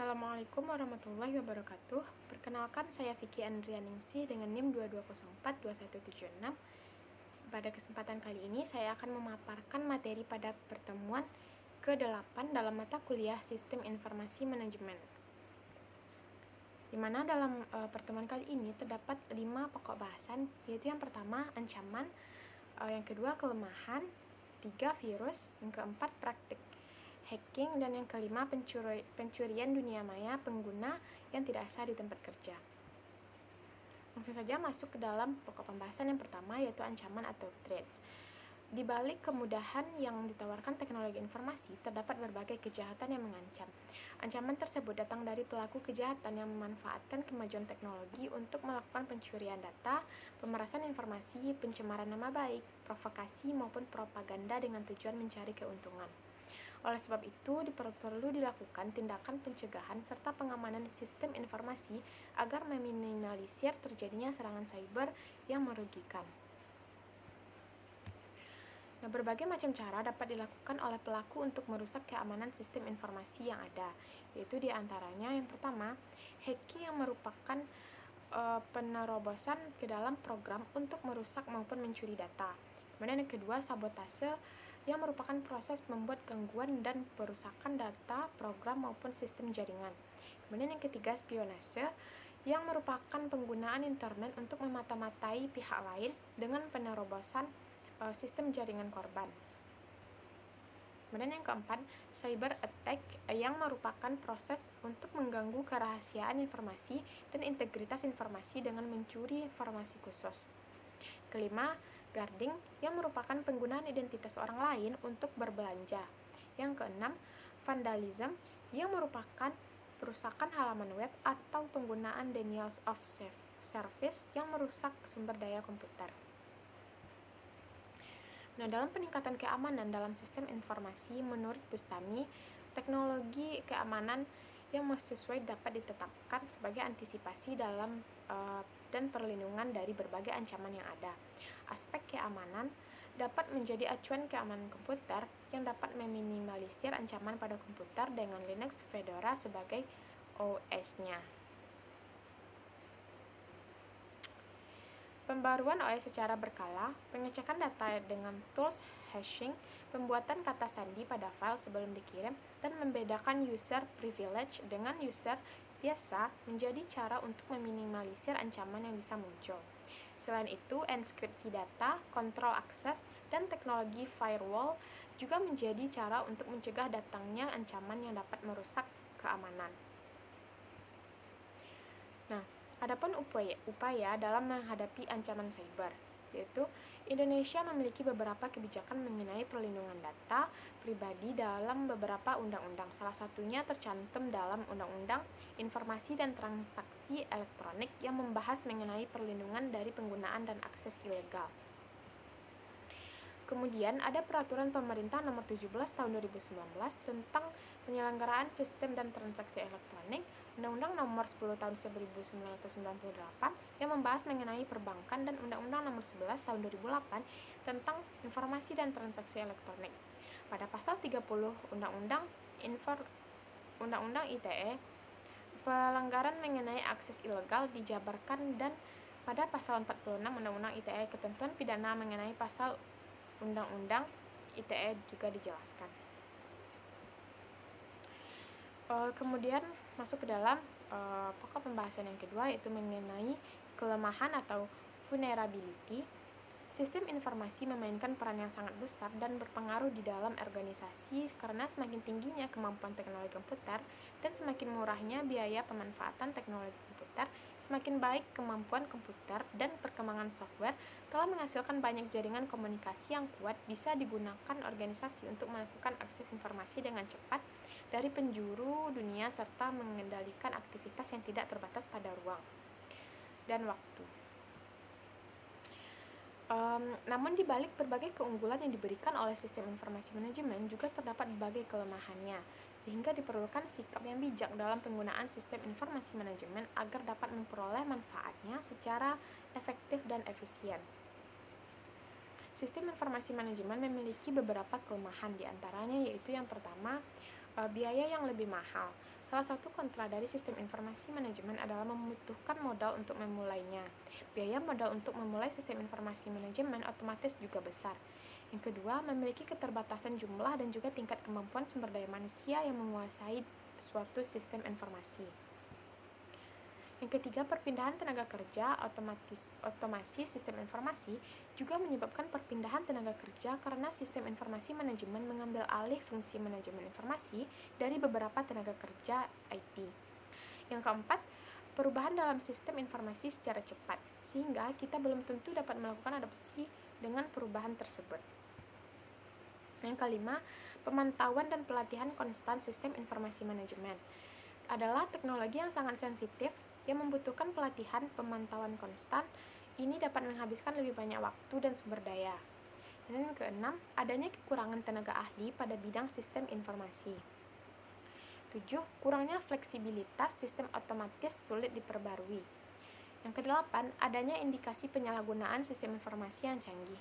Assalamualaikum warahmatullahi wabarakatuh. Perkenalkan, saya Vicky Andrianingsih dengan NIM 22042176. Pada kesempatan kali ini saya akan memaparkan materi pada pertemuan ke-8 dalam mata kuliah Sistem Informasi Manajemen. Di mana dalam pertemuan kali ini terdapat 5 pokok bahasan, yaitu yang pertama ancaman, yang kedua kelemahan, 3 virus, yang keempat praktik hacking, dan yang kelima pencurian dunia maya pengguna yang tidak sah di tempat kerja. Langsung saja masuk ke dalam pokok pembahasan yang pertama, yaitu ancaman atau threats. Di balik kemudahan yang ditawarkan teknologi informasi, terdapat berbagai kejahatan yang mengancam. Ancaman tersebut datang dari pelaku kejahatan yang memanfaatkan kemajuan teknologi untuk melakukan pencurian data, pemerasan informasi, pencemaran nama baik, provokasi maupun propaganda dengan tujuan mencari keuntungan. Oleh sebab itu, perlu dilakukan tindakan pencegahan serta pengamanan sistem informasi agar meminimalisir terjadinya serangan cyber yang merugikan. Nah, berbagai macam cara dapat dilakukan oleh pelaku untuk merusak keamanan sistem informasi yang ada, yaitu diantaranya yang pertama, hacking yang merupakan penerobosan ke dalam program untuk merusak maupun mencuri data. Kemudian yang kedua, sabotase yang merupakan proses membuat gangguan dan perusakan data, program maupun sistem jaringan. Kemudian yang ketiga, spionase yang merupakan penggunaan internet untuk memata-matai pihak lain dengan penerobosan sistem jaringan korban. Kemudian yang keempat, cyber attack yang merupakan proses untuk mengganggu kerahasiaan informasi dan integritas informasi dengan mencuri informasi khusus. Kelima, guarding yang merupakan penggunaan identitas orang lain untuk berbelanja. Yang keenam, vandalism yang merupakan perusakan halaman web atau penggunaan denial of service yang merusak sumber daya komputer. Nah, dalam peningkatan keamanan dalam sistem informasi, menurut Bustami, teknologi keamanan yang sesuai dapat ditetapkan sebagai antisipasi dalam dan perlindungan dari berbagai ancaman yang ada. Aspek keamanan dapat menjadi acuan keamanan komputer yang dapat meminimalisir ancaman pada komputer dengan Linux Fedora sebagai OS-nya. Pembaruan OS secara berkala, pengecekan data dengan tools hashing, pembuatan kata sandi pada file sebelum dikirim, dan membedakan user privilege dengan user biasa menjadi cara untuk meminimalisir ancaman yang bisa muncul. Selain itu, enkripsi data, kontrol akses, dan teknologi firewall juga menjadi cara untuk mencegah datangnya ancaman yang dapat merusak keamanan. Nah, adapun upaya dalam menghadapi ancaman cyber, yaitu Indonesia memiliki beberapa kebijakan mengenai perlindungan data pribadi dalam beberapa undang-undang. Salah satunya tercantum dalam Undang-Undang Informasi dan Transaksi Elektronik yang membahas mengenai perlindungan dari penggunaan dan akses ilegal. Kemudian ada Peraturan Pemerintah Nomor 17 Tahun 2019 tentang penyelenggaraan sistem dan transaksi elektronik, Undang-Undang Nomor 10 Tahun 1998 yang membahas mengenai perbankan, dan Undang-Undang Nomor 11 Tahun 2008 tentang informasi dan transaksi elektronik. Pada pasal 30 Undang-Undang ITE, pelanggaran mengenai akses ilegal dijabarkan, dan pada pasal 46 Undang-Undang ITE ketentuan pidana mengenai pasal Undang-Undang ITE juga dijelaskan. Kemudian masuk ke dalam pokok pembahasan yang kedua, yaitu mengenai kelemahan atau vulnerability. Sistem informasi memainkan peran yang sangat besar dan berpengaruh di dalam organisasi karena semakin tingginya kemampuan teknologi komputer dan semakin murahnya biaya pemanfaatan teknologi komputer, semakin baik kemampuan komputer dan perkembangan software telah menghasilkan banyak jaringan komunikasi yang kuat bisa digunakan organisasi untuk melakukan akses informasi dengan cepat dari penjuru dunia serta mengendalikan aktivitas yang tidak terbatas pada ruang dan waktu. Namun di balik berbagai keunggulan yang diberikan oleh sistem informasi manajemen juga terdapat berbagai kelemahannya, sehingga diperlukan sikap yang bijak dalam penggunaan sistem informasi manajemen agar dapat memperoleh manfaatnya secara efektif dan efisien. Sistem informasi manajemen memiliki beberapa kelemahan, diantaranya yaitu yang pertama, biaya yang lebih mahal. Salah satu kontra dari sistem informasi manajemen adalah membutuhkan modal untuk memulainya. Biaya modal untuk memulai sistem informasi manajemen otomatis juga besar. Yang kedua, memiliki keterbatasan jumlah dan juga tingkat kemampuan sumber daya manusia yang menguasai suatu sistem informasi. Yang ketiga, perpindahan tenaga kerja, otomasi sistem informasi juga menyebabkan perpindahan tenaga kerja karena sistem informasi manajemen mengambil alih fungsi manajemen informasi dari beberapa tenaga kerja IT. Yang keempat, perubahan dalam sistem informasi secara cepat, sehingga kita belum tentu dapat melakukan adaptasi dengan perubahan tersebut. Yang kelima, pemantauan dan pelatihan konstan sistem informasi manajemen adalah teknologi yang sangat sensitif yang membutuhkan pelatihan pemantauan konstan. Ini dapat menghabiskan lebih banyak waktu dan sumber daya. Dan yang keenam, adanya kekurangan tenaga ahli pada bidang sistem informasi. 7. Kurangnya fleksibilitas sistem otomatis sulit diperbarui. Yang kedelapan, adanya indikasi penyalahgunaan sistem informasi yang canggih.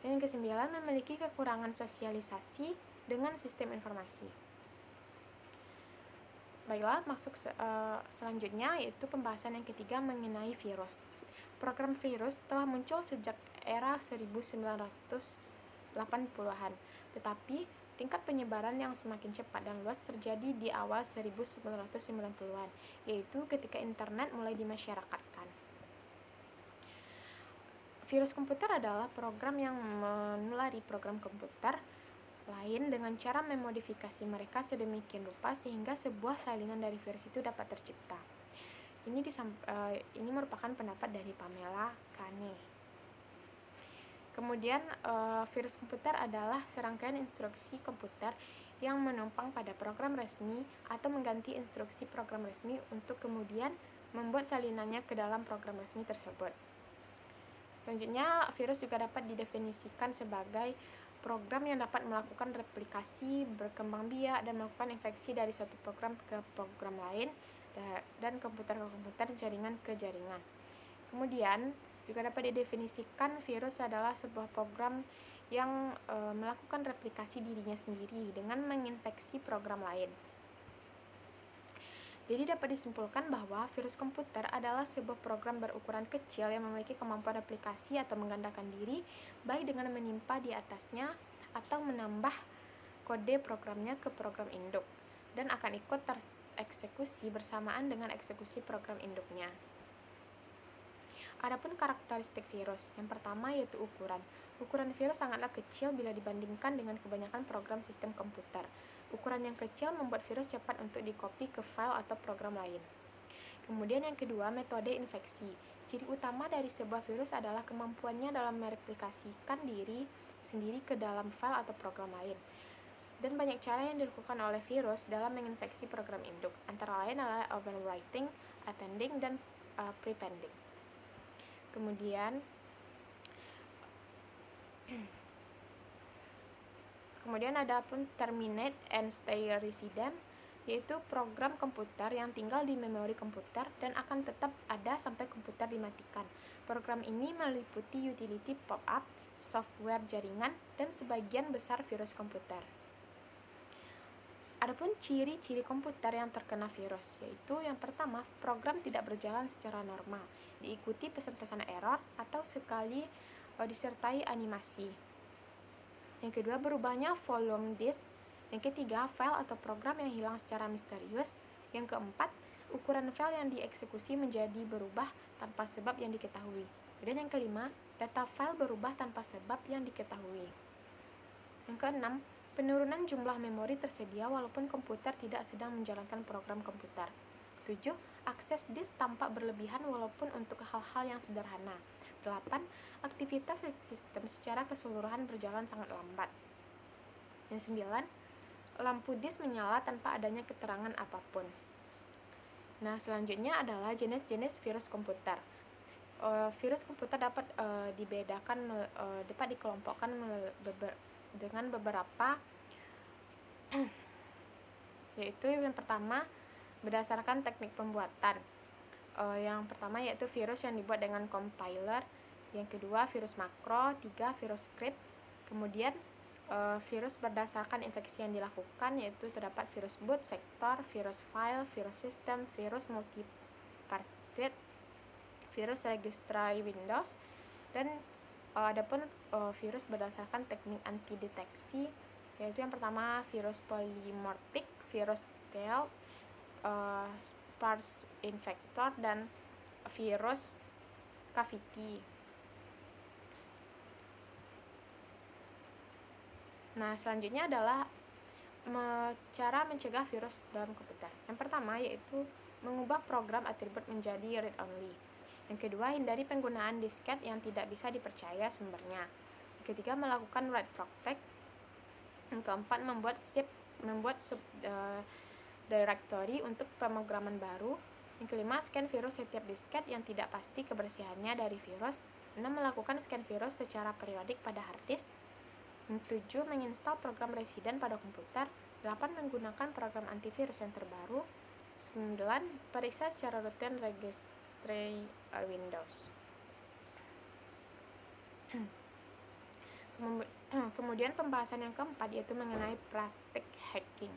Dan yang kesembilan, memiliki kekurangan sosialisasi dengan sistem informasi. Baiklah, masuk selanjutnya yaitu pembahasan yang ketiga mengenai virus. Program virus telah muncul sejak era 1980-an, tetapi tingkat penyebaran yang semakin cepat dan luas terjadi di awal 1990-an, yaitu ketika internet mulai dimasyarakatkan. Virus komputer adalah program yang menulari program komputer lain dengan cara memodifikasi mereka sedemikian rupa sehingga sebuah salinan dari virus itu dapat tercipta. Ini merupakan pendapat dari Pamela Kane. Kemudian virus komputer adalah serangkaian instruksi komputer yang menumpang pada program resmi atau mengganti instruksi program resmi untuk kemudian membuat salinannya ke dalam program resmi tersebut. Selanjutnya, virus juga dapat didefinisikan sebagai program yang dapat melakukan replikasi, berkembang biak, dan melakukan infeksi dari satu program ke program lain dan komputer ke komputer, jaringan ke jaringan. Kemudian, juga dapat didefinisikan virus adalah sebuah program yang melakukan replikasi dirinya sendiri dengan menginfeksi program lain. Jadi dapat disimpulkan bahwa virus komputer adalah sebuah program berukuran kecil yang memiliki kemampuan replikasi atau menggandakan diri, baik dengan menimpa di atasnya atau menambah kode programnya ke program induk, dan akan ikut tereksekusi bersamaan dengan eksekusi program induknya. Adapun karakteristik virus, yang pertama yaitu ukuran. Ukuran virus sangatlah kecil bila dibandingkan dengan kebanyakan program sistem komputer. Ukuran yang kecil membuat virus cepat untuk dikopi ke file atau program lain. Kemudian yang kedua, metode infeksi. Ciri utama dari sebuah virus adalah kemampuannya dalam mereplikasikan diri sendiri ke dalam file atau program lain. Dan banyak cara yang dilakukan oleh virus dalam menginfeksi program induk, antara lain adalah overwriting, appending, dan prepending. Kemudian ada pun terminate and stay resident, yaitu program komputer yang tinggal di memori komputer dan akan tetap ada sampai komputer dimatikan. Program ini meliputi utility pop-up, software jaringan, dan sebagian besar virus komputer. Adapun ciri-ciri komputer yang terkena virus, yaitu yang pertama, program tidak berjalan secara normal, diikuti pesan-pesan error atau sekali disertai animasi. Yang kedua, berubahnya volume disk. Yang ketiga, file atau program yang hilang secara misterius. Yang keempat, ukuran file yang dieksekusi menjadi berubah tanpa sebab yang diketahui. Dan yang kelima, data file berubah tanpa sebab yang diketahui. Yang keenam, penurunan jumlah memori tersedia walaupun komputer tidak sedang menjalankan program komputer. 7. Akses disk tampak berlebihan walaupun untuk hal-hal yang sederhana. 8. Aktivitas sistem secara keseluruhan berjalan sangat lambat. Yang 9. Lampu disk menyala tanpa adanya keterangan apapun. Nah, selanjutnya adalah jenis-jenis virus komputer. Virus komputer dapat dapat dikelompokkan dengan beberapa yaitu yang pertama berdasarkan teknik pembuatan. Yang pertama yaitu virus yang dibuat dengan compiler, yang kedua virus makro, 3 virus script, kemudian virus berdasarkan infeksi yang dilakukan, yaitu terdapat virus boot, sektor, virus file, virus sistem, virus multipartite, virus registry Windows, dan adapun virus berdasarkan teknik anti-deteksi, yaitu yang pertama virus polymorphic, virus stealth, sparse infector, dan virus cavity. Nah, selanjutnya adalah cara mencegah virus dalam komputer. Yang pertama yaitu mengubah program atribut menjadi read-only. Yang kedua, hindari penggunaan disket yang tidak bisa dipercaya sumbernya. Yang ketiga, melakukan write protect. Yang keempat, membuat subdirectory untuk pemrograman baru. Yang kelima, scan virus setiap disket yang tidak pasti kebersihannya dari virus. 6. Melakukan scan virus secara periodik pada hard disk. 7. Menginstal program residen pada komputer. 8. Menggunakan program antivirus yang terbaru. 9. Periksa secara rutin registry Windows. Kemudian pembahasan yang keempat yaitu mengenai praktik hacking.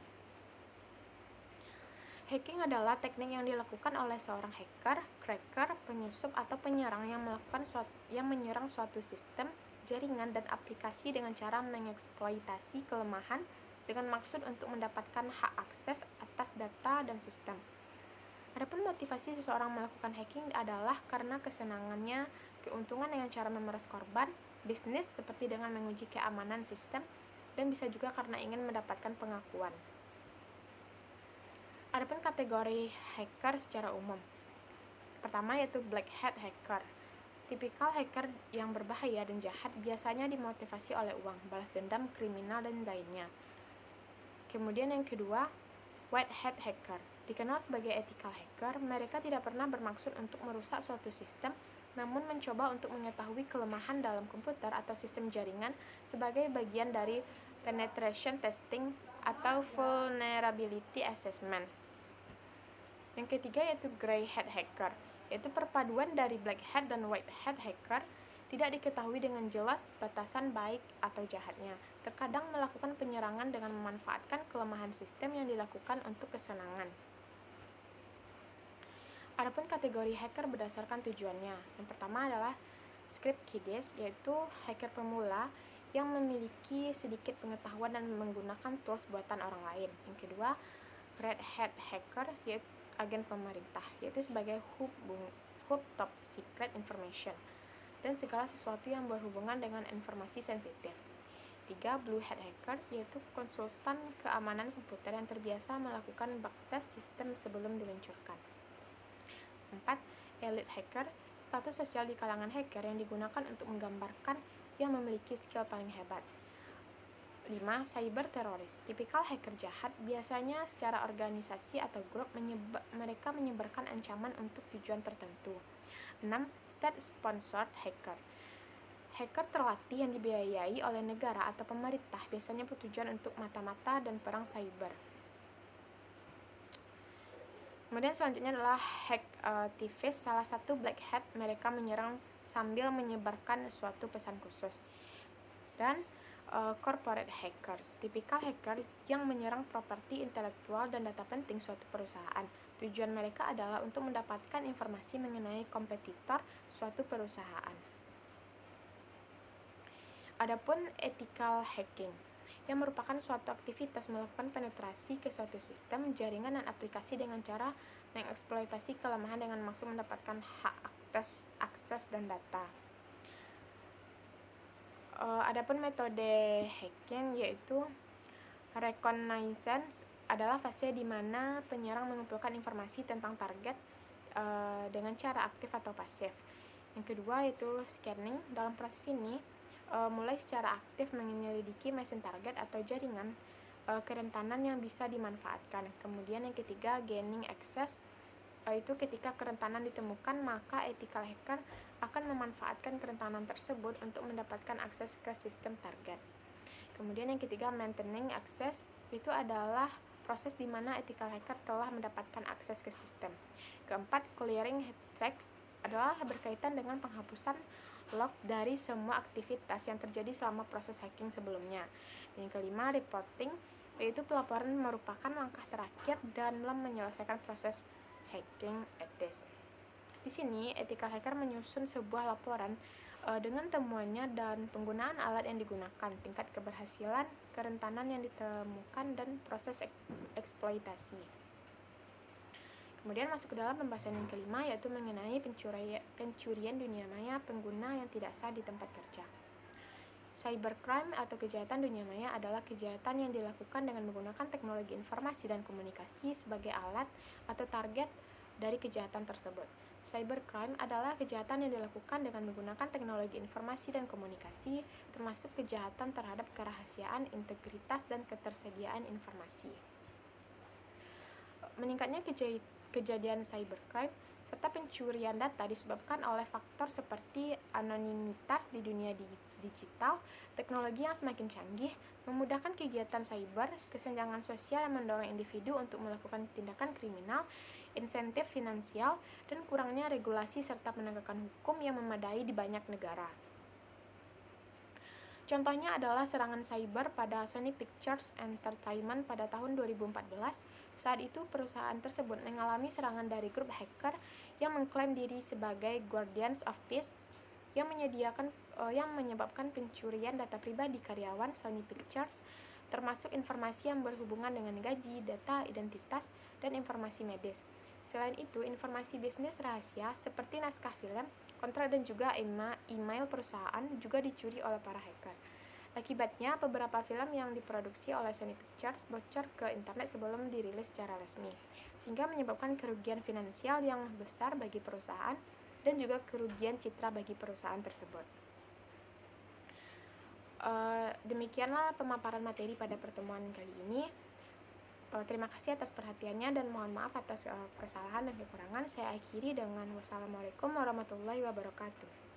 Hacking adalah teknik yang dilakukan oleh seorang hacker, cracker, penyusup, atau penyerang yang menyerang suatu sistem, jaringan, dan aplikasi dengan cara mengeksploitasi kelemahan dengan maksud untuk mendapatkan hak akses atas data dan sistem. Adapun motivasi seseorang melakukan hacking adalah karena kesenangannya, keuntungan dengan cara memeras korban, bisnis seperti dengan menguji keamanan sistem, dan bisa juga karena ingin mendapatkan pengakuan. Adapun kategori hacker secara umum. Pertama yaitu black hat hacker. Tipikal hacker yang berbahaya dan jahat biasanya dimotivasi oleh uang, balas dendam, kriminal, dan lainnya. Kemudian yang kedua, white hat hacker. Dikenal sebagai ethical hacker, mereka tidak pernah bermaksud untuk merusak suatu sistem, namun mencoba untuk mengetahui kelemahan dalam komputer atau sistem jaringan sebagai bagian dari penetration testing atau vulnerability assessment. Yang ketiga yaitu gray hat hacker, yaitu perpaduan dari black hat dan white hat hacker. Tidak diketahui dengan jelas batasan baik atau jahatnya. Terkadang melakukan penyerangan dengan memanfaatkan kelemahan sistem yang dilakukan untuk kesenangan. Adapun kategori hacker berdasarkan tujuannya. Yang pertama adalah script kiddies, yaitu hacker pemula yang memiliki sedikit pengetahuan dan menggunakan tools buatan orang lain. Yang kedua, red hat hacker, yaitu agen pemerintah, yaitu sebagai hub top secret information dan segala sesuatu yang berhubungan dengan informasi sensitif. 3. Blue hat hackers, yaitu konsultan keamanan komputer yang terbiasa melakukan backtest sistem sebelum diluncurkan. 4. Elite hacker, status sosial di kalangan hacker yang digunakan untuk menggambarkan yang memiliki skill paling hebat. 5. Cyber teroris, tipikal hacker jahat, biasanya secara organisasi atau grup mereka menyebarkan ancaman untuk tujuan tertentu. 6. State-sponsored hacker, hacker terlatih yang dibiayai oleh negara atau pemerintah, biasanya bertujuan untuk mata-mata dan perang cyber. Kemudian selanjutnya adalah hacktivist, salah satu black hat, mereka menyerang sambil menyebarkan suatu pesan khusus. Dan corporate hackers, tipikal hacker yang menyerang properti intelektual dan data penting suatu perusahaan. Tujuan mereka adalah untuk mendapatkan informasi mengenai kompetitor suatu perusahaan. Adapun ethical hacking, yang merupakan suatu aktivitas melakukan penetrasi ke suatu sistem, jaringan, dan aplikasi dengan cara mengeksploitasi kelemahan dengan maksud mendapatkan hak akses dan data. Adapun metode hacking yaitu reconnaissance, adalah fase di mana penyerang mengumpulkan informasi tentang target dengan cara aktif atau pasif. Yang kedua yaitu scanning. Dalam proses ini mulai secara aktif menyelidiki mesin target atau jaringan kerentanan yang bisa dimanfaatkan. Kemudian yang ketiga gaining access, itu ketika kerentanan ditemukan, maka ethical hacker akan memanfaatkan kerentanan tersebut untuk mendapatkan akses ke sistem target. Kemudian yang ketiga maintaining access, itu adalah proses di mana ethical hacker telah mendapatkan akses ke sistem. Keempat, clearing tracks adalah berkaitan dengan penghapusan log dari semua aktivitas yang terjadi selama proses hacking sebelumnya. Dan yang kelima, reporting, yaitu pelaporan merupakan langkah terakhir dalam menyelesaikan proses hacking etis. Di sini, ethical hacker menyusun sebuah laporan dengan temuannya dan penggunaan alat yang digunakan, tingkat keberhasilan, kerentanan yang ditemukan, dan proses eksploitasi. Kemudian masuk ke dalam pembahasan yang kelima, yaitu mengenai pencurian dunia maya pengguna yang tidak sah di tempat kerja. Cybercrime atau kejahatan dunia maya adalah kejahatan yang dilakukan dengan menggunakan teknologi informasi dan komunikasi sebagai alat atau target dari kejahatan tersebut. Cybercrime adalah kejahatan yang dilakukan dengan menggunakan teknologi informasi dan komunikasi, termasuk kejahatan terhadap kerahasiaan, integritas, dan ketersediaan informasi. Meningkatnya kejadian cybercrime serta pencurian data disebabkan oleh faktor seperti anonimitas di dunia digital, teknologi yang semakin canggih, memudahkan kegiatan cyber, kesenjangan sosial yang mendorong individu untuk melakukan tindakan kriminal, insentif finansial, dan kurangnya regulasi serta penegakan hukum yang memadai di banyak negara. Contohnya adalah serangan cyber pada Sony Pictures Entertainment pada tahun 2014. Saat itu perusahaan tersebut mengalami serangan dari grup hacker yang mengklaim diri sebagai Guardians of Peace yang menyebabkan pencurian data pribadi karyawan Sony Pictures, termasuk informasi yang berhubungan dengan gaji, data identitas, dan informasi medis. Selain itu, informasi bisnis rahasia seperti naskah film, kontrak, dan juga email perusahaan juga dicuri oleh para hacker. Akibatnya, beberapa film yang diproduksi oleh Sony Pictures bocor ke internet sebelum dirilis secara resmi, sehingga menyebabkan kerugian finansial yang besar bagi perusahaan dan juga kerugian citra bagi perusahaan tersebut. Demikianlah pemaparan materi pada pertemuan kali ini. Terima kasih atas perhatiannya dan mohon maaf atas kesalahan dan kekurangan. Saya akhiri dengan wassalamualaikum warahmatullahi wabarakatuh.